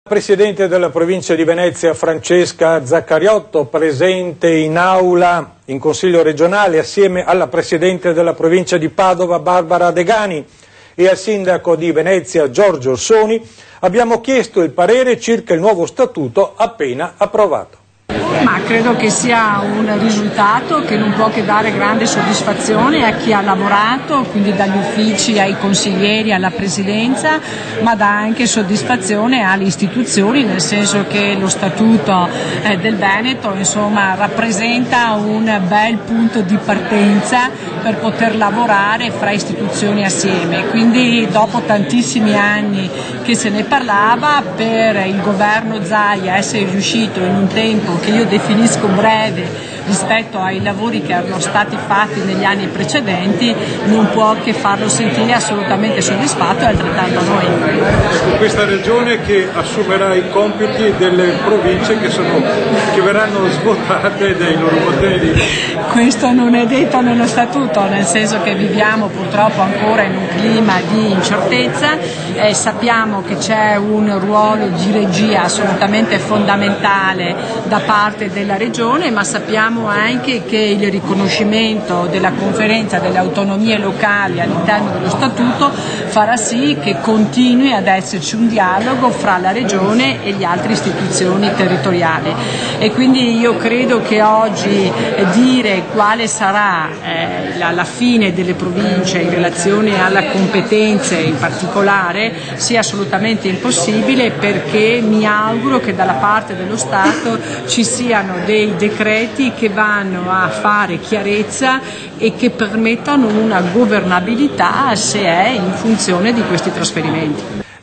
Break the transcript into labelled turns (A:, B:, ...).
A: Presidente della provincia di Venezia Francesca Zaccariotto, presente in aula in Consiglio regionale assieme alla Presidente della provincia di Padova Barbara Degani e al Sindaco di Venezia Giorgio Orsoni, abbiamo chiesto il parere circa il nuovo statuto appena approvato.
B: Ma credo che sia un risultato che non può che dare grande soddisfazione a chi ha lavorato, quindi dagli uffici ai consiglieri, alla presidenza, ma dà anche soddisfazione alle istituzioni, nel senso che lo statuto del Veneto rappresenta un bel punto di partenza per poter lavorare fra istituzioni assieme. Quindi dopo tantissimi anni che se ne parlava, per il governo Zaia essere riuscito in un tempo che io definisco breve rispetto ai lavori che erano stati fatti negli anni precedenti, non può che farlo sentire assolutamente soddisfatto e altrettanto noi.
A: Questa regione che assumerà i compiti delle province che verranno svuotate dai loro poteri.
B: Questo non è detto nello statuto, nel senso che viviamo purtroppo ancora in un clima di incertezza, sappiamo che c'è un ruolo di regia assolutamente fondamentale da parte della regione, ma sappiamo anche che il riconoscimento della conferenza delle autonomie locali all'interno dello statuto farà sì che continui ad esserci un dialogo fra la regione e le altre istituzioni territoriali, e quindi io credo che oggi dire quale sarà la fine delle province in relazione alla competenze in particolare sia assolutamente impossibile, perché mi auguro che dalla parte dello Stato ci siano dei decreti che vanno a fare chiarezza e che permettano una governabilità se è in funzione di questi trasferimenti.